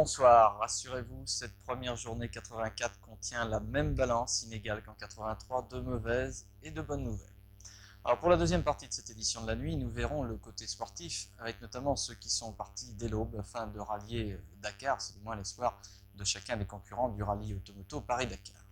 Bonsoir, rassurez-vous, cette première journée 84 contient la même balance inégale qu'en 83, de mauvaises et de bonnes nouvelles. Alors pour la deuxième partie de cette édition de la nuit, nous verrons le côté sportif, avec notamment ceux qui sont partis dès l'aube afin de rallier Dakar, c'est du moins l'espoir de chacun des concurrents du rallye automoto Paris-Dakar.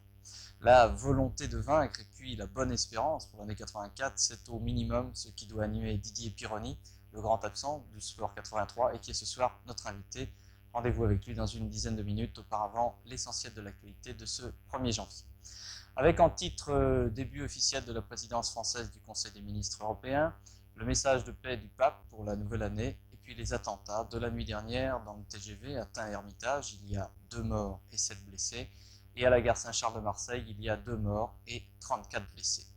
La volonté de vaincre et puis la bonne espérance pour l'année 84, c'est au minimum ce qui doit animer Didier Pironi, le grand absent du Sport 83 et qui est ce soir notre invité. Rendez-vous avec lui dans une dizaine de minutes. Auparavant, l'essentiel de l'actualité de ce 1er janvier. Avec en titre début officiel de la présidence française du Conseil des ministres européens, le message de paix du pape pour la nouvelle année et puis les attentats de la nuit dernière dans le TGV à Tain-Hermitage. Il y a 2 morts et 7 blessés. Et à la gare Saint-Charles de Marseille, il y a 2 morts et 34 blessés.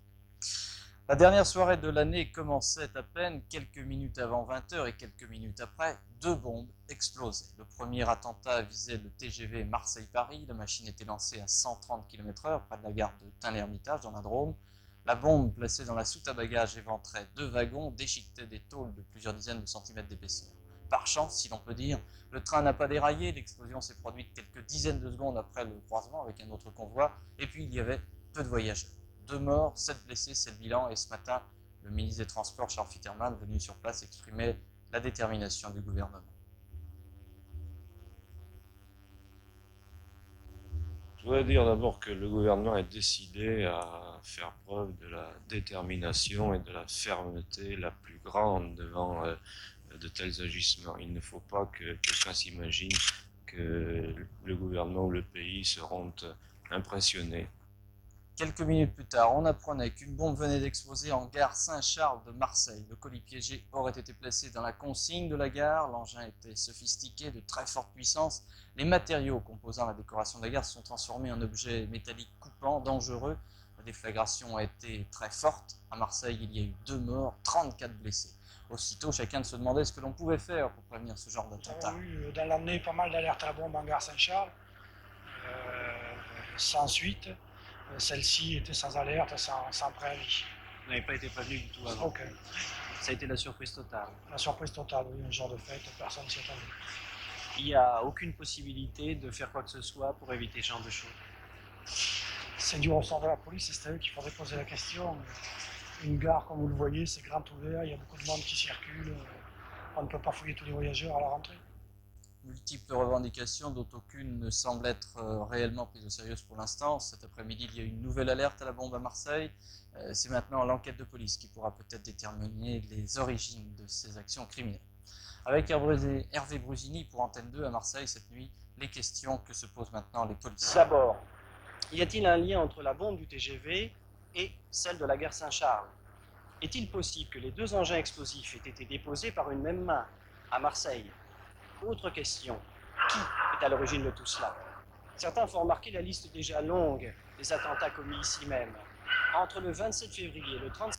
La dernière soirée de l'année commençait à peine, quelques minutes avant 20h et quelques minutes après, 2 bombes explosaient. Le premier attentat visait le TGV Marseille-Paris, la machine était lancée à 130 km/h près de la gare de Tain-l'Hermitage dans la Drôme. La bombe placée dans la soute à bagages éventrait 2 wagons, déchiquetait des tôles de plusieurs dizaines de centimètres d'épaisseur. Par chance, si l'on peut dire, le train n'a pas déraillé, l'explosion s'est produite quelques dizaines de secondes après le croisement avec un autre convoi, et puis il y avait peu de voyageurs. 2 morts, 7 blessés, c'est le bilan, et ce matin, le ministre des Transports, Charles Fitterman, venu sur place, exprimait la détermination du gouvernement. Je voudrais dire d'abord que le gouvernement est décidé à faire preuve de la détermination et de la fermeté la plus grande devant de tels agissements. Il ne faut pas que quelqu'un s'imagine que le gouvernement ou le pays seront impressionnés. Quelques minutes plus tard, on apprenait qu'une bombe venait d'exploser en gare Saint-Charles de Marseille. Le colis piégé aurait été placé dans la consigne de la gare. L'engin était sophistiqué, de très forte puissance. Les matériaux composant la décoration de la gare sont transformés en objets métalliques coupants, dangereux. La déflagration a été très forte. À Marseille, il y a eu 2 morts, 34 blessés. Aussitôt, chacun se demandait ce que l'on pouvait faire pour prévenir ce genre d'attentat. Nous avons eu dans l'année pas mal d'alertes à la bombe en gare Saint-Charles, sans suite. Celle-ci était sans alerte, sans préavis. Vous n'avez pas été prévenu du tout avant. Ok. Ça a été la surprise totale. La surprise totale, oui, un jour de fête, personne ne s'y attendait. Il n'y a aucune possibilité de faire quoi que ce soit pour éviter ce genre de choses. C'est du ressort de la police, c'est à eux qu'il faudrait poser la question. Une gare, comme vous le voyez, c'est grand ouvert, il y a beaucoup de monde qui circule. On ne peut pas fouiller tous les voyageurs à la rentrée. Multiples revendications dont aucune ne semble être réellement prise au sérieux pour l'instant. Cet après-midi, il y a eu une nouvelle alerte à la bombe à Marseille. C'est maintenant l'enquête de police qui pourra peut-être déterminer les origines de ces actions criminelles. Avec Hervé Brusini pour Antenne 2 à Marseille cette nuit, les questions que se posent maintenant les policiers. D'abord, y a-t-il un lien entre la bombe du TGV et celle de la gare Saint-Charles? Est-il possible que les 2 engins explosifs aient été déposés par une même main à Marseille? Autre question, qui est à l'origine de tout cela? Certains font remarquer la liste déjà longue des attentats commis ici même. Entre le 27 février et le 30